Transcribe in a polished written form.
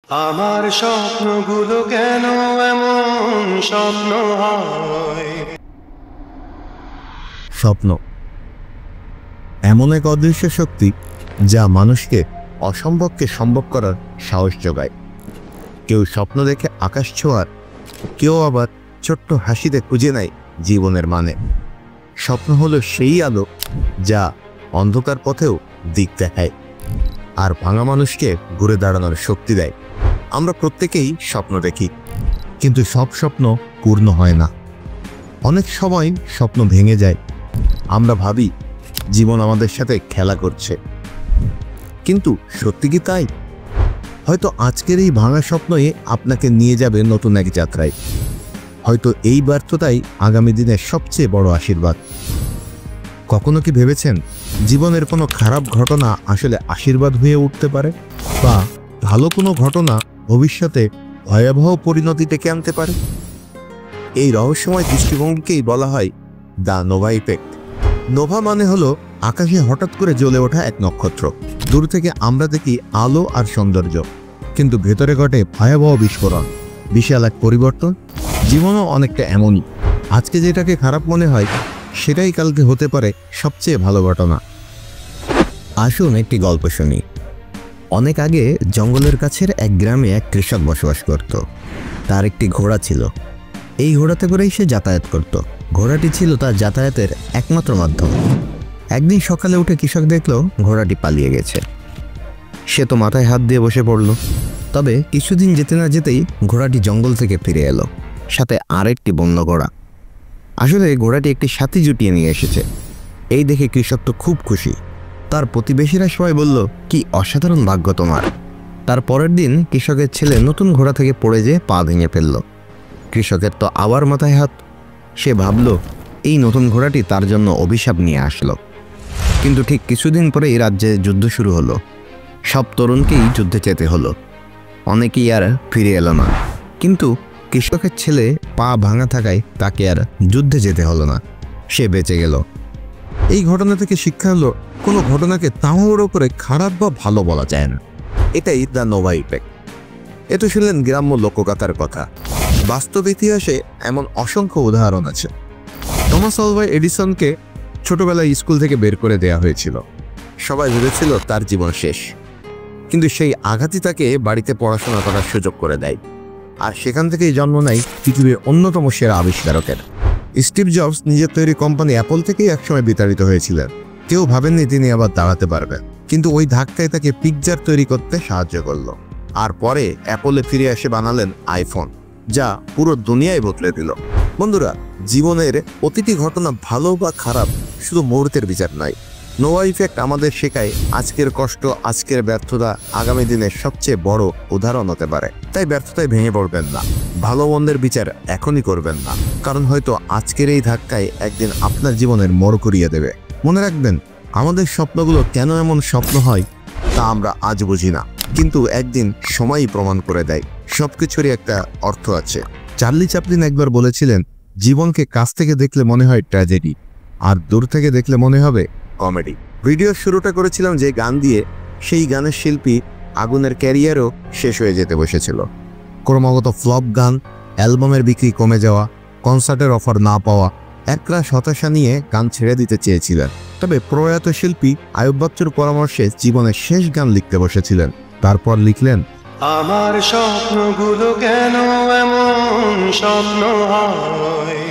আমার স্বপ্নগুলো কেন এমন স্বপ্ন হয়? স্বপ্ন এমন এক অদৃশ্য শক্তি যা মানুষকে অসম্ভবকে সম্ভব করার সাহস যোগায়। কেউ স্বপ্ন দেখে আকাশ ছোঁয়ার, কেউ আবার ছোট্ট হাসিতে খুঁজে নেয় জীবনের মানে। স্বপ্ন হলো সেই আলো যা অন্ধকার পথেও দিক দেখায় আর ভাঙা মানুষকে ঘুরে দাঁড়ানোর শক্তি দেয়। আমরা প্রত্যেকেই স্বপ্ন দেখি, কিন্তু সব স্বপ্ন পূর্ণ হয় না। অনেক সময় স্বপ্ন ভেঙে যায়। আমরা ভাবি জীবন আমাদের সাথে খেলা করছে, কিন্তু সত্যি কি তাই? হয়তো আজকের এই ভাঙা স্বপ্নই আপনাকে নিয়ে যাবে নতুন এক যাত্রায়। হয়তো এই ব্যর্থতাই আগামী দিনের সবচেয়ে বড় আশীর্বাদ। কখনো কি ভেবেছেন জীবনের কোনো খারাপ ঘটনা আসলে আশীর্বাদ হয়ে উঠতে পারে, বা ভালো কোনো ঘটনা ভবিষ্যতে ভয়াবহ পরিণতি ডেকে আনতে পারে? এই রহস্যময় দৃষ্টিভঙ্গিকেই বলা হয় দ্য নোভা ইফেক্ট। নোভা মানে হলো আকাশে হঠাৎ করে জ্বলে ওঠা এক নক্ষত্র। দূর থেকে আমরা দেখি আলো আর সৌন্দর্য, কিন্তু ভেতরে ঘটে ভয়াবহ বিস্ফোরণ, বিশাল এক পরিবর্তন। জীবনও অনেকটা এমনই। আজকে যেটাকে খারাপ মনে হয়, সেটাই কালকে হতে পারে সবচেয়ে ভালো ঘটনা। আসুন একটি গল্প শুনি। অনেক আগে জঙ্গলের কাছের এক গ্রামে এক কৃষক বসবাস করত। তার একটি ঘোড়া ছিল। এই ঘোড়াতে করেই সে যাতায়াত করত। ঘোড়াটি ছিল তার যাতায়াতের একমাত্র মাধ্যম। একদিন সকালে উঠে কৃষক দেখল ঘোড়াটি পালিয়ে গেছে। সে তো মাথায় হাত দিয়ে বসে পড়ল। তবে কিছুদিন যেতে না যেতেই ঘোড়াটি জঙ্গল থেকে ফিরে এলো, সাথে আরেকটি বন্য ঘোড়া। আসলে ঘোড়াটি একটি সাথী জুটিয়ে নিয়ে এসেছে। এই দেখে কৃষক তো খুব খুশি। তার প্রতিবেশীরা সবাই বলল, কি অসাধারণ ভাগ্য তোমার। তার পরের দিন কৃষকের ছেলে নতুন ঘোড়া থেকে পড়ে যেয়ে পা ভেঙে ফেলল। কৃষকের তো আবার মাথায় হাত। সে ভাবল এই নতুন ঘোড়াটি তার জন্য অভিশাপ নিয়ে আসলো। কিন্তু ঠিক কিছুদিন পরে এই রাজ্যে যুদ্ধ শুরু হলো। সব তরুণকেই যুদ্ধে যেতে হলো। অনেকেই আর ফিরে এলো না, কিন্তু কৃষকের ছেলে পা ভাঙা থাকায় তাকে আর যুদ্ধে যেতে হলো না। সে বেঁচে গেল। এই ঘটনা থেকে শিক্ষা হলো, কোনো ঘটনাকে তাড়াহুড়ো করে খারাপ বা ভালো বলা যায় না। এটাই দ্য নোভা ইফেক্ট। এত শুনলেন গ্রাম্য লোকগাথার কথা। বাস্তব ইতিহাসে এমন অসংখ্য উদাহরণ আছে। টমাস আলভা এডিসনকে ছোটবেলায় স্কুল থেকে বের করে দেয়া হয়েছিল। সবাই ভেবেছিল তার জীবন শেষ, কিন্তু সেই আঘাতই তাকে বাড়িতে পড়াশোনা করার সুযোগ করে দেয়। আর সেখান থেকেই জন্ম নেয় পৃথিবীর অন্যতম সেরা আবিষ্কারকের। স্টিভ জবস নিজের তৈরি কোম্পানি অ্যাপল থেকেই একসময় বিতাড়িত হয়েছিলেন। কেউ ভাবেননি তিনি আবার দাঁড়াতে পারবেন, কিন্তু ওই ধাক্কায় তাকে পিকচার তৈরি করতে সাহায্য করলো। আর পরে অ্যাপলে ফিরে এসে বানালেন আইফোন, যা পুরো দুনিয়ায় বদলে দিল। বন্ধুরা, জীবনের প্রতিটি ঘটনা ভালো বা খারাপ শুধু মুহূর্তের বিচার নয়। নোভা ইফেক্ট আমাদের শেখায় আজকের কষ্ট, আজকের ব্যর্থতা আগামী দিনের সবচেয়ে বড় উদাহরণ হতে পারে। তাই ব্যর্থতায় ভেঙে পড়বেন না, ভালো মন্দের বিচার এখনই করবেন না, কারণ হয়তো আজকের এই ধাক্কায় একদিন আপনার জীবনের মোড় ঘুরিয়ে দেবে। মনে রাখবেন, আমাদের স্বপ্নগুলো কেন এমন স্বপ্ন হয় তা আমরা আজ বুঝি না, কিন্তু একদিন সময়ই প্রমাণ করে দেয় সবকিছুরই একটা অর্থ আছে। চার্লি চ্যাপলিন একবার বলেছিলেন, জীবনকে কাছ থেকে দেখলে মনে হয় ট্র্যাজেডি, আর দূর থেকে দেখলে মনে হবে কমেডি। ভিডিওর শুরুটা করেছিলাম যে গান দিয়ে, সেই গানের শিল্পী আগুনের ক্যারিয়ারও শেষ হয়ে যেতে বসেছিল। ক্রমাগত ফ্লপ গান, অ্যালবামের বিক্রি কমে যাওয়া, কনসার্টের অফার না পাওয়া, একরাশ হতাশা নিয়ে গান ছেড়ে দিতে চেয়েছিলেন। তবে প্রয়াত শিল্পী আয়ুব বাচ্চুর পরামর্শে জীবনের শেষ গান লিখতে বসেছিলেন। তারপর লিখলেন, আমার স্বপ্নগুলো কেন এমন স্বপ্ন হয়?